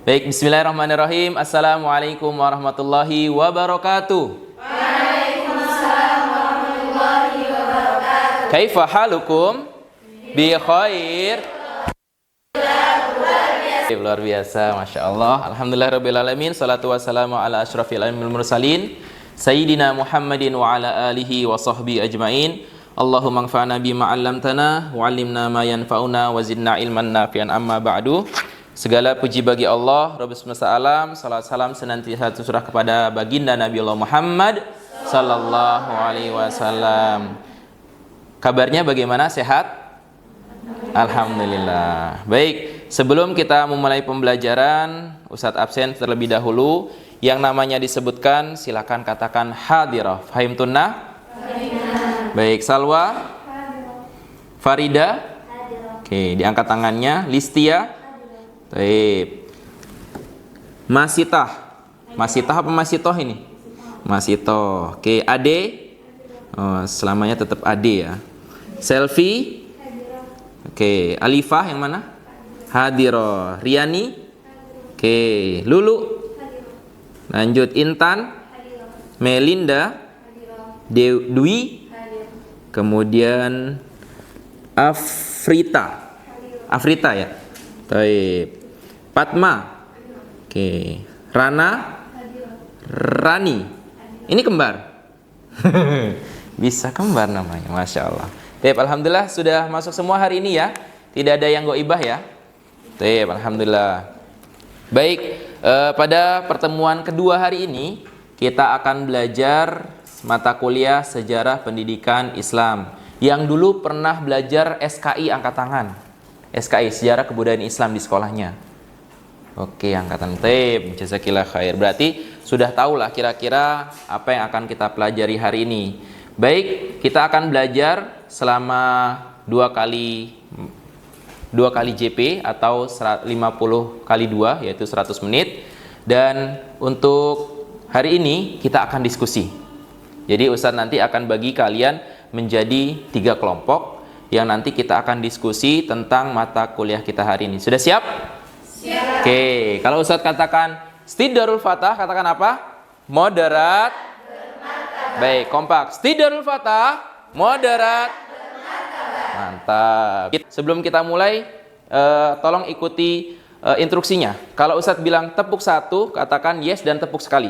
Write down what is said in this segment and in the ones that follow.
Baik, bismillahirrahmanirrahim. Assalamualaikum warahmatullahi wabarakatuh. Waalaikumsalam warahmatullahi wabarakatuh. Kaifa halukum? Bi khair. Luar biasa, Masya Allah. Alhamdulillahirrabbilalamin. Salatu wassalamu ala ashrafil anbiya'i wal mursalin Sayyidina Muhammadin wa ala alihi wa sahbihi ajma'in. Allahumma anfa'na bima 'allamtana wa 'allimna ma yanfa'una wa zidna ilman nafi'an. Amma ba'du. Segala puji bagi Allah, Rabb semesta alam. Salat salam senantiasa tercurah kepada baginda Nabi Allah Muhammad sallallahu alaihi wasallam. Kabarnya bagaimana? Sehat? Alhamdulillah. Baik, sebelum kita memulai pembelajaran, Ustadz absen terlebih dahulu. Yang namanya disebutkan silakan katakan hadirah. Fahim tunnah? Baik, Salwa? Farida? Oke, diangkat tangannya. Listia? Baik. Masitah. Masitah apa masitoh ini? Masitoh. Oke, Ade? Oh, selamanya tetap Ade ya. Selfie? Oke, Alifah yang mana? Hadiroh. Riani? Oke, Lulu? Lanjut, Intan? Melinda? Dwi? Kemudian Afrita? Afrita ya? Baik. Fatma? Oke. Rana? Rani? Ini kembar? Bisa kembar namanya, Masya Allah. Baik, alhamdulillah sudah masuk semua hari ini ya. Tidak ada yang goibah ya. Baik, alhamdulillah. Baik, pada pertemuan kedua hari ini kita akan belajar mata kuliah Sejarah Pendidikan Islam. Yang dulu pernah belajar SKI angkat tangan. SKI, Sejarah Kebudayaan Islam di sekolahnya. Oke, angkatan tape, jazakillah khair. Berarti sudah tahulah kira-kira apa yang akan kita pelajari hari ini. Baik, kita akan belajar selama dua kali JP atau 50 kali 2, yaitu 100 menit. Dan untuk hari ini kita akan diskusi. Jadi Ustadz nanti akan bagi kalian menjadi 3 kelompok yang nanti kita akan diskusi tentang mata kuliah kita hari ini. Sudah siap? Siap. Oke, kalau Ustadz katakan Stidarul Fatah, katakan apa? Moderat. Baik, kompak. Stidarul Fatah, moderat. Mantap. Sebelum kita mulai, tolong ikuti instruksinya. Kalau Ustadz bilang tepuk 1, katakan yes dan tepuk sekali.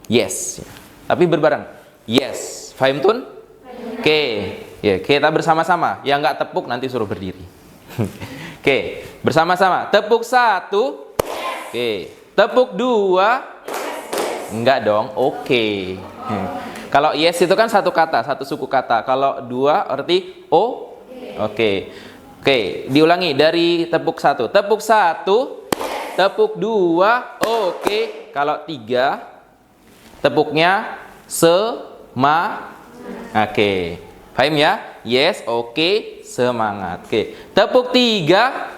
Yes. Tapi berbareng. Yes. Fahim tun? Oke. Ya, kita bersama-sama. Yang nggak tepuk nanti suruh berdiri. Oke, bersama-sama. Tepuk 1. Oke. Tepuk 2. Enggak dong. Oke. Kalau yes itu kan satu kata, satu suku kata. Kalau 2 arti O. Oke. Oke, diulangi dari tepuk 1. Tepuk 1. Tepuk 2. Oke. Kalau 3 tepuknya Oke. Paham ya? Yes, oke, semangat. Oke. Tepuk 3.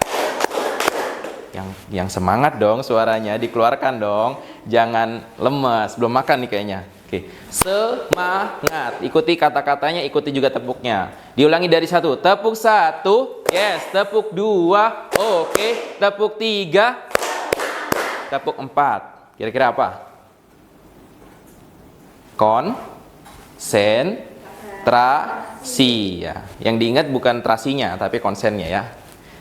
Yang semangat dong suaranya, dikeluarkan dong. Jangan lemas, belum makan nih kayaknya. Oke. Semangat. Ikuti kata-katanya, ikuti juga tepuknya. Diulangi dari 1. Tepuk 1. Yes, tepuk 2. Oke. Tepuk 3. Tepuk 4. Kira-kira apa? Konsentrasi ya. Yang diingat bukan trasinya tapi konsennya ya.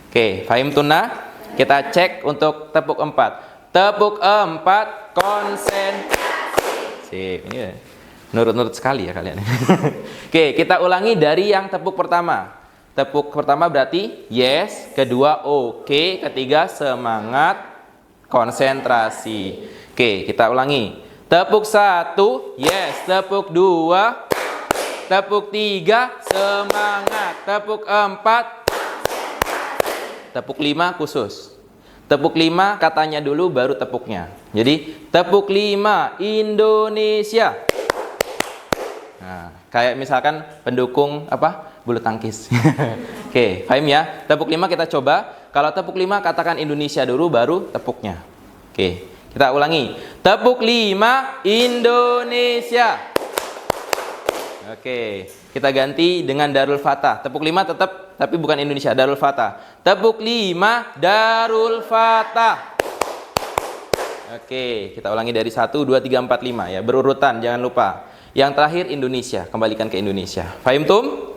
Oke, fahim tunnah? Kita cek untuk tepuk 4. Tepuk 4, konsentrasi. Sip, ini ya. Nurut-nurut sekali ya kalian. Oke, kita ulangi dari yang tepuk pertama. Tepuk pertama berarti yes, kedua oke, ketiga semangat, konsentrasi. Oke, kita ulangi. Tepuk 1, yes. Tepuk 2, tepuk 3, semangat. Tepuk 4, tepuk 5 khusus. Tepuk 5 katanya dulu baru tepuknya. Jadi tepuk 5 Indonesia. Nah, kayak misalkan pendukung apa? Bulu tangkis. Oke, paham ya? Tepuk 5 kita coba. Kalau tepuk 5 katakan Indonesia dulu baru tepuknya. Oke. Kita ulangi. Tepuk 5 Indonesia. Oke, kita ganti dengan Darul Fatah. Tepuk 5 tetap tapi bukan Indonesia, Darul Fatah. Tepuk 5 Darul Fatah. Oke, kita ulangi dari 1, 2, 3, 4, 5 ya. Berurutan, jangan lupa. Yang terakhir Indonesia, kembalikan ke Indonesia. Fahim tum?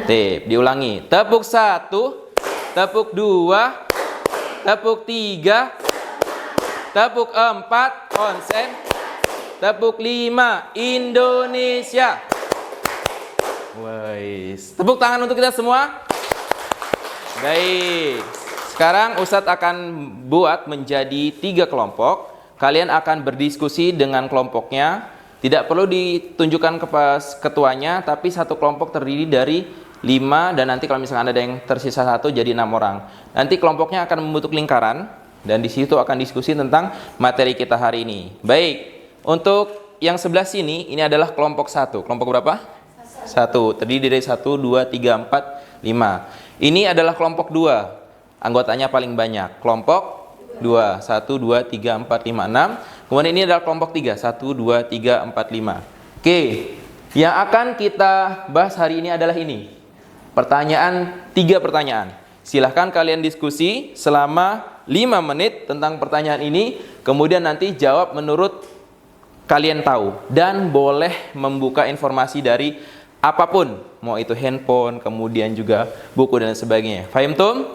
Tip, diulangi. Tepuk 1, tepuk 2, tepuk 3, tepuk 4, konsen. Tepuk 5, Indonesia. Wais. Tepuk tangan untuk kita semua. Baik. Sekarang Ustadz akan buat menjadi 3 kelompok. Kalian akan berdiskusi dengan kelompoknya. Tidak perlu ditunjukkan ke ketuanya, tapi satu kelompok terdiri dari 5, dan nanti kalau misalkan ada yang tersisa 1 jadi 6 orang. Nanti kelompoknya akan membentuk lingkaran, dan di situ akan diskusi tentang materi kita hari ini. Baik. Untuk yang sebelah sini, ini adalah kelompok 1. Kelompok berapa? 1. Terdiri dari 1, 2, 3, 4, 5. Ini adalah kelompok 2. Anggotanya paling banyak. Kelompok 2. 1, 2, 3, 4, 5, 6. Kemudian ini adalah kelompok 3. 1, 2, 3, 4, 5. Oke. Yang akan kita bahas hari ini adalah ini. 3 pertanyaan. Silahkan kalian diskusi selama 5 menit tentang pertanyaan ini. Kemudian nanti jawab menurut kalian tahu, dan boleh membuka informasi dari apapun, mau itu handphone, kemudian juga buku dan sebagainya. Fahim tum?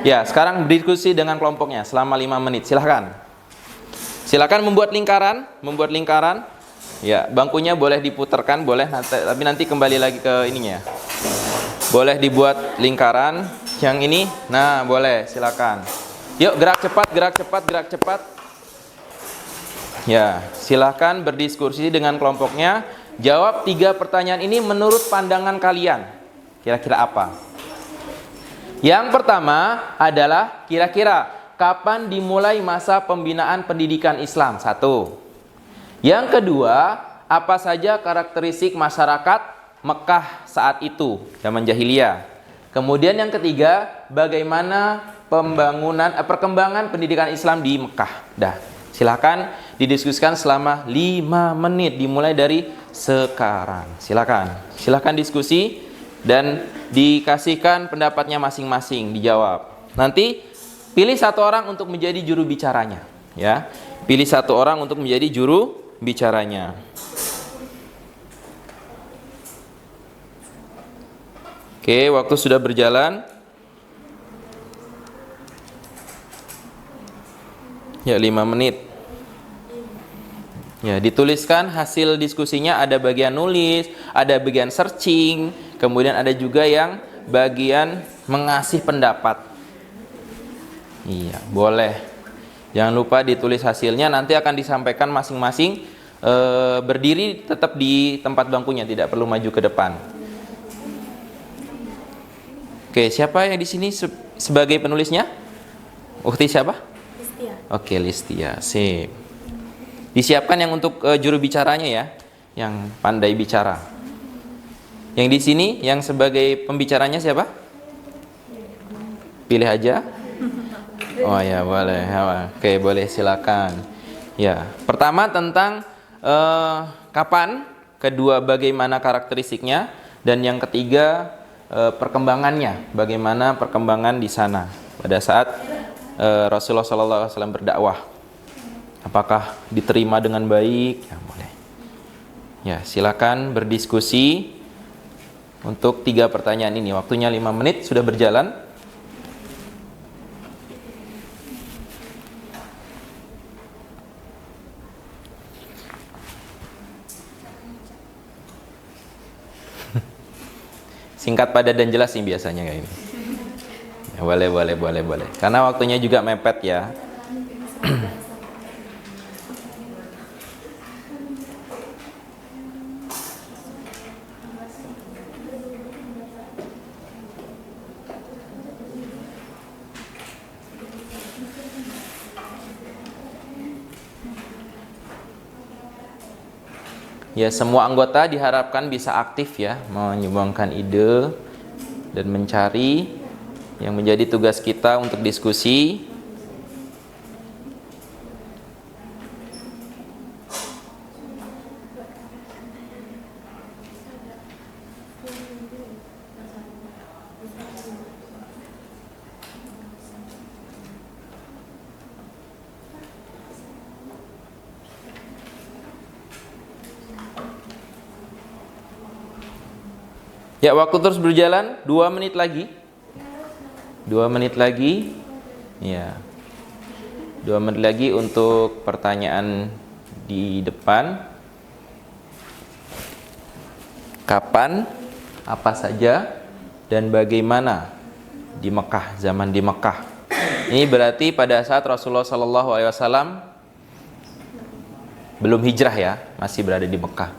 Ya, sekarang berdiskusi dengan kelompoknya selama 5 menit. Silahkan. Silahkan membuat lingkaran. Ya, bangkunya boleh diputarkan, boleh, tapi nanti kembali lagi ke ininya. Boleh dibuat lingkaran yang ini. Nah, boleh, silakan. Yuk, gerak cepat. Ya, silahkan berdiskusi dengan kelompoknya. Jawab 3 pertanyaan ini menurut pandangan kalian. Kira-kira apa? Yang pertama adalah kira-kira kapan dimulai masa pembinaan pendidikan Islam? 1. Yang kedua, apa saja karakteristik masyarakat Mekah saat itu, zaman jahiliyah? Kemudian yang ketiga, bagaimana perkembangan pendidikan Islam di Mekah? Dah. Silakan didiskusikan selama 5 menit dimulai dari sekarang. Silakan diskusi dan dikasihkan pendapatnya masing-masing, dijawab. Nanti pilih 1 orang untuk menjadi juru bicaranya, ya. Pilih 1 orang untuk menjadi juru bicaranya. Oke, waktu sudah berjalan. Ya, 5 menit. Ya, dituliskan hasil diskusinya, ada bagian nulis, ada bagian searching, kemudian ada juga yang bagian mengasih pendapat. Iya, boleh. Jangan lupa ditulis hasilnya, nanti akan disampaikan masing-masing, berdiri tetap di tempat bangkunya, tidak perlu maju ke depan. Oke, siapa yang di sini sebagai penulisnya? Ukti siapa? Oke, Listia, sip. Disiapkan yang untuk juru bicaranya ya, yang pandai bicara. Yang di sini, yang sebagai pembicaranya siapa? Pilih aja. Oh ya, boleh. Oke, boleh, silakan. Ya, pertama tentang kapan, kedua bagaimana karakteristiknya, dan yang ketiga perkembangannya, bagaimana perkembangan di sana pada saat Rasulullah SAW berdakwah. Apakah diterima dengan baik? Ya, boleh. Ya, silakan berdiskusi untuk 3 pertanyaan ini. Waktunya 5 menit sudah berjalan. Singkat, padat, dan jelas sih biasanya kayak ini. Ya, boleh. Karena waktunya juga mepet ya. Ya, semua anggota diharapkan bisa aktif ya, menyumbangkan ide dan mencari yang menjadi tugas kita untuk diskusi. Ya, waktu terus berjalan. 2 menit lagi. 2 menit lagi. Ya. 2 menit lagi untuk pertanyaan di depan. Kapan, apa saja, dan bagaimana di Mekah, zaman di Mekah. Ini berarti pada saat Rasulullah SAW belum hijrah ya, masih berada di Mekah.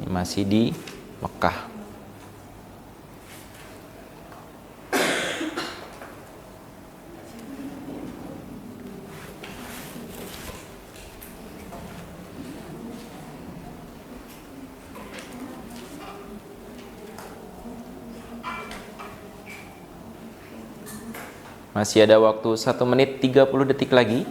Ini masih di Mekah. Masih ada waktu 1 menit 30 detik lagi.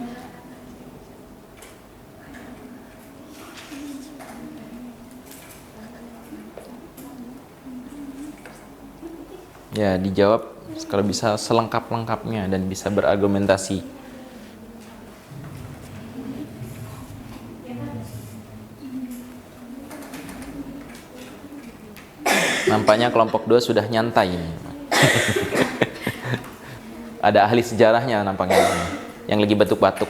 Ya, dijawab kalau bisa selengkap-lengkapnya dan bisa berargumentasi. Nampaknya kelompok 2 sudah nyantai ini. Ada ahli sejarahnya nampaknya yang lagi batuk-batuk.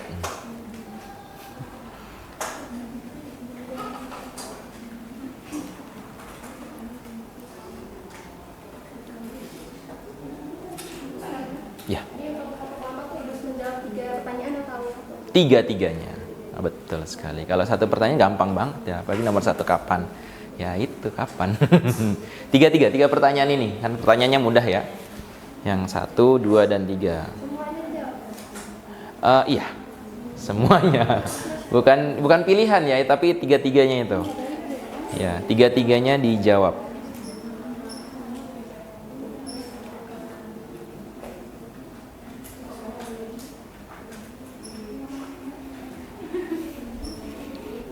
Ya. Tiga-tiganya. Oh, betul sekali. Kalau satu pertanyaan gampang banget ya. Apalagi nomor 1 kapan? Ya itu kapan? Tiga pertanyaan ini. Kan pertanyaannya mudah ya. Yang 1, 2, dan 3. Iya, semuanya. Bukan pilihan ya, tapi tiga-tiganya itu. Ya, tiga-tiganya dijawab.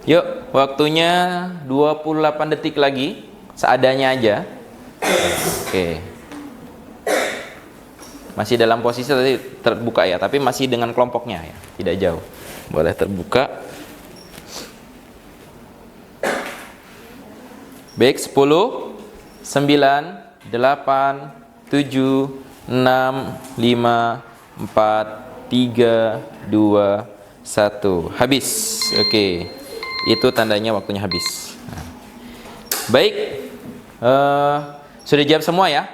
Yuk, waktunya 28 detik lagi. Seadanya aja. Oke. Masih dalam posisi tadi terbuka ya, tapi masih dengan kelompoknya ya, tidak jauh. Boleh terbuka. Baik, 10, 9, 8, 7, 6, 5, 4, 3, 2, 1. Habis. Oke. Itu tandanya waktunya habis. Nah. Baik. Sudah jawab semua ya?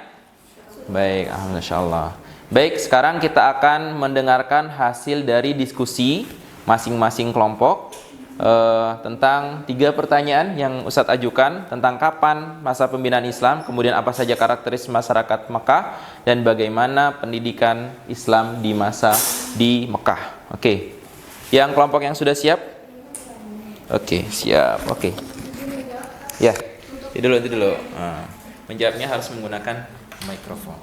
Baik, alhamdulillah. Baik, sekarang kita akan mendengarkan hasil dari diskusi masing-masing kelompok tentang 3 pertanyaan yang Ustadz ajukan tentang kapan masa pembinaan Islam, kemudian apa saja karakteristik masyarakat Mekah, dan bagaimana pendidikan Islam di masa di Mekah. Oke, yang kelompok yang sudah siap? Oke, siap. Oke. Ya, itu dulu. Nah, menjawabnya harus menggunakan mikrofon.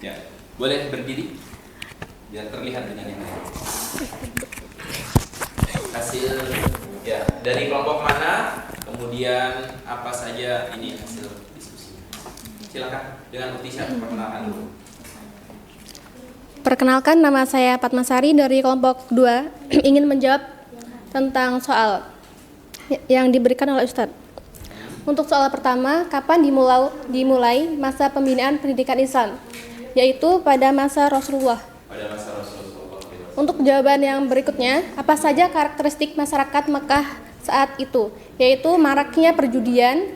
Ya. Boleh berdiri biar terlihat dengan yang lain. Hasil ya dari kelompok mana, kemudian apa saja ini hasil diskusi. Silakan dengan Mutisha perkenalkan dulu. Perkenalkan, nama saya Fatmasari dari kelompok 2 ingin menjawab tentang soal yang diberikan oleh Ustadz. Untuk soal pertama, kapan dimulai masa pembinaan pendidikan Islam? Yaitu pada masa Rasulullah. Untuk jawaban yang berikutnya, apa saja karakteristik masyarakat Mekah saat itu? Yaitu maraknya perjudian,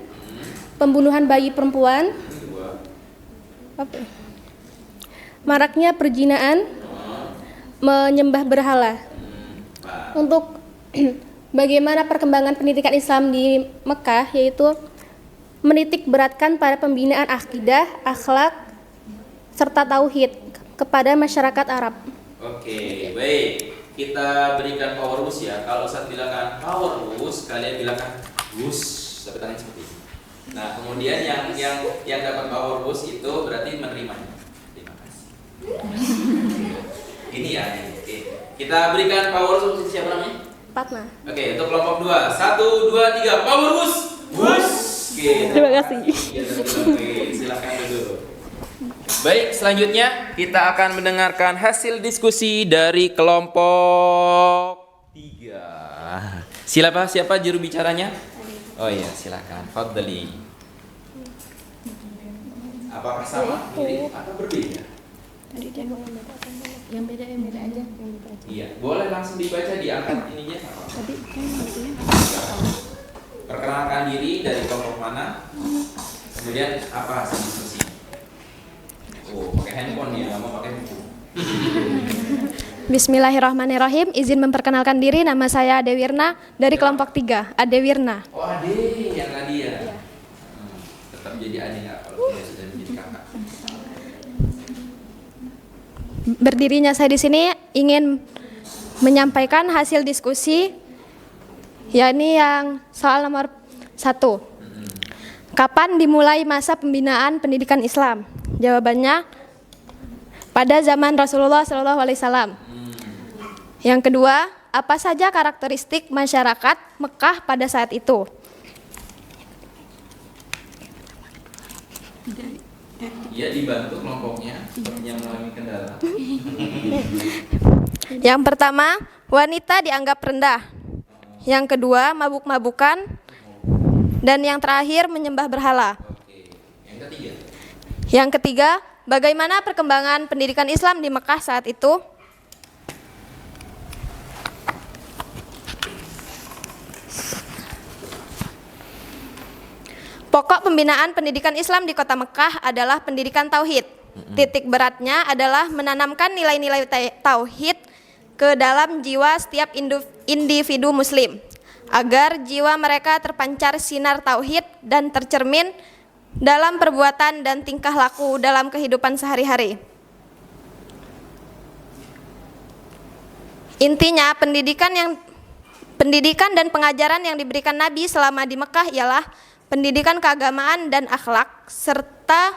pembunuhan bayi perempuan, maraknya perjinaan, menyembah berhala. Untuk bagaimana perkembangan pendidikan Islam di Mekah, yaitu menitik beratkan pada pembinaan akidah, akhlak, serta tauhid kepada masyarakat Arab. Oke, baik. Kita berikan power boost ya. Kalau Ustaz bilangkan power boost, kalian bilangkan boost sampai tangan seperti ini. Nah, kemudian yang dapat power boost itu berarti menerimanya. Terima kasih. Ini ya. Oke. Kita berikan power boost siapa namanya? Fatma. Oke, untuk kelompok 2. 1, 2, 3. Power boost. Boost. Oke. Terima kasih. Silakan dulu. Baik, selanjutnya kita akan mendengarkan hasil diskusi dari kelompok 3. Siapa juru bicaranya? Oh iya, silakan. Fadli. Apakah sama, mirip, atau berbeda? Yang beda aja. Iya, boleh langsung dibaca, diangkat ininya sama. Perkenalkan diri, dari kelompok mana, kemudian apa hasil diskusi. Oh, pakai handphone ya, nggak mau pakai buku. Bismillahirrahmanirrahim. Izin memperkenalkan diri, nama saya Ade Wirna dari kelompok 3. Ade Wirna. Oh, Ade, yang Nadia. Tetap jadi Ade nggak kalau dia sudah menjadi kakak. Berdirinya saya di sini ingin menyampaikan hasil diskusi, yakni yang soal nomor 1. Kapan dimulai masa pembinaan pendidikan Islam? Jawabannya pada zaman Rasulullah SAW. Yang kedua, apa saja karakteristik masyarakat Mekah pada saat itu? Ia dibantu kelompoknya yang mengalami kendala. Yang pertama, wanita dianggap rendah. Yang kedua, mabuk-mabukan. Dan yang terakhir, menyembah berhala. Oke. Yang ketiga. Yang ketiga, bagaimana perkembangan pendidikan Islam di Mekah saat itu? Pokok pembinaan pendidikan Islam di kota Mekah adalah pendidikan tauhid. Titik beratnya adalah menanamkan nilai-nilai tauhid ke dalam jiwa setiap individu muslim, agar jiwa mereka terpancar sinar tauhid dan tercermin dalam perbuatan dan tingkah laku dalam kehidupan sehari-hari. Intinya, pendidikan dan pengajaran yang diberikan Nabi selama di Mekah ialah pendidikan keagamaan dan akhlak, serta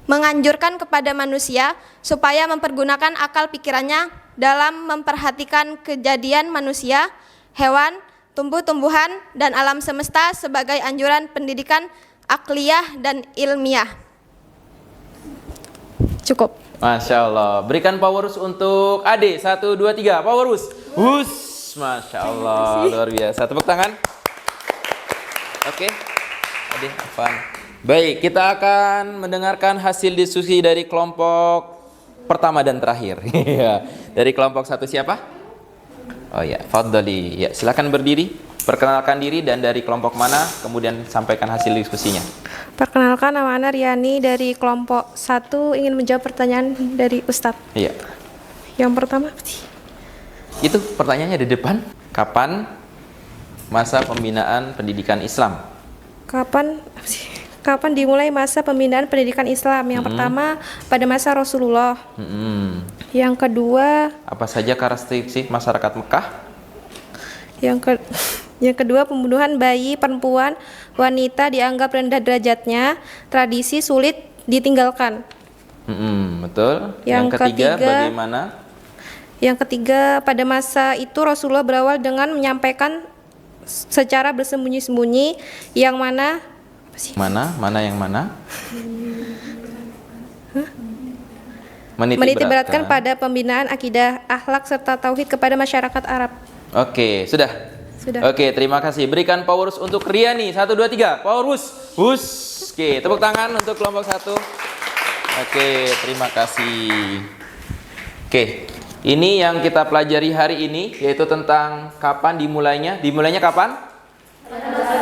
menganjurkan kepada manusia supaya mempergunakan akal pikirannya dalam memperhatikan kejadian manusia, hewan, tumbuh-tumbuhan, dan alam semesta sebagai anjuran pendidikan akliyah dan ilmiah. Cukup. Masya Allah. Berikan powerus untuk Ade. 1, 2, 3. Powerus. Hus. Masya Allah. Luar biasa. Tepuk tangan. Oke. Ade, apaan? Baik, kita akan mendengarkan hasil diskusi dari kelompok pertama dan terakhir. Dari kelompok 1 siapa? Oh ya, Fadli. Ya, silakan berdiri. Perkenalkan diri dan dari kelompok mana, kemudian sampaikan hasil diskusinya. Perkenalkan, nama Ana Riani dari kelompok 1, ingin menjawab pertanyaan dari Ustadz. Iya. Yang pertama apa sih? Itu pertanyaannya di depan. Kapan masa pembinaan pendidikan Islam? Kapan dimulai masa pembinaan pendidikan Islam? Yang pertama pada masa Rasulullah. Yang kedua, Apa saja karakteristik masyarakat Mekah? yang kedua pembunuhan bayi, perempuan, wanita dianggap rendah derajatnya, tradisi sulit ditinggalkan. Betul. Yang ketiga, ketiga, bagaimana? Yang ketiga, pada masa itu Rasulullah berawal dengan menyampaikan secara bersembunyi-sembunyi yang mana apa sih? Mana yang mana? Menitik beratkan pada pembinaan akidah, akhlak serta tauhid kepada masyarakat Arab. Oke, sudah. Oke, terima kasih. Berikan powerus untuk Riani. 1, 2, 3. Powerus. Hus. Oke, tepuk tangan untuk kelompok 1. Oke, terima kasih. Oke, ini yang kita pelajari hari ini, yaitu tentang kapan dimulainya. Dimulainya kapan?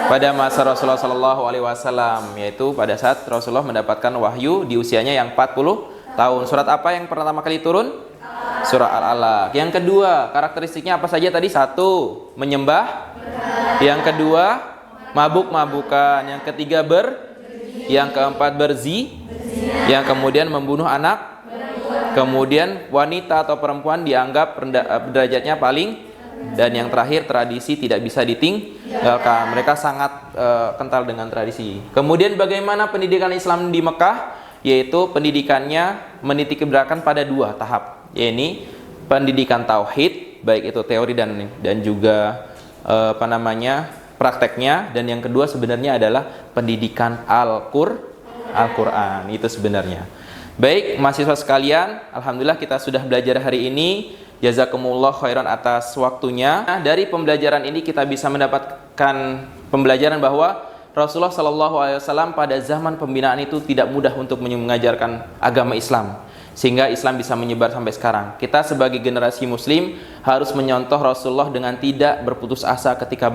Pada masa Rasulullah SAW, yaitu pada saat Rasulullah mendapatkan wahyu di usianya yang 40 tahun. Surat apa yang pertama kali turun? Surah Al-Alaq. Yang kedua, karakteristiknya apa saja tadi? 1, menyembah. Yang kedua, mabuk-mabukan. Yang ketiga, yang keempat, yang kemudian membunuh anak. Kemudian wanita atau perempuan dianggap derajatnya paling. Dan yang terakhir, tradisi tidak bisa ditinggalkan. Mereka sangat kental dengan tradisi. Kemudian bagaimana pendidikan Islam di Mekah? Yaitu pendidikannya menitik beratkan pada 2 tahap, yaitu pendidikan tauhid, baik itu teori dan juga prakteknya, dan yang kedua sebenarnya adalah pendidikan Al-Qur'an itu sebenarnya. Baik, mahasiswa sekalian, alhamdulillah kita sudah belajar hari ini. Jazakumullah khairan atas waktunya. Dari pembelajaran ini kita bisa mendapatkan pembelajaran bahwa Rasulullah Shallallahu Alaihi Wasallam pada zaman pembinaan itu tidak mudah untuk mengajarkan agama Islam, sehingga Islam bisa menyebar sampai sekarang. Kita sebagai generasi Muslim harus menyontoh Rasulullah dengan tidak berputus asa ketika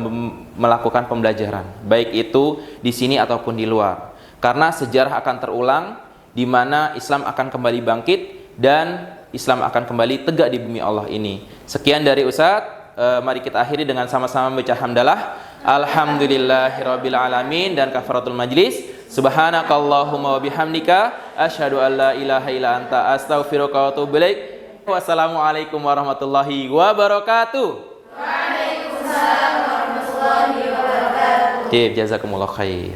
melakukan pembelajaran, baik itu di sini ataupun di luar. Karena sejarah akan terulang, di mana Islam akan kembali bangkit dan Islam akan kembali tegak di bumi Allah ini. Sekian dari Ustadz, mari kita akhiri dengan sama-sama membaca hamdalah. Alhamdulillahirabbil alamin dan kafaratul majlis. Subhanakallahumma wa bihamdika asyhadu an la ilaha illa anta astaghfiruka wa atubu ilaik. Wassalamualaikum warahmatullahi wabarakatuh. Waalaikumsalam warahmatullahi wabarakatuh. Jazakumullah khair.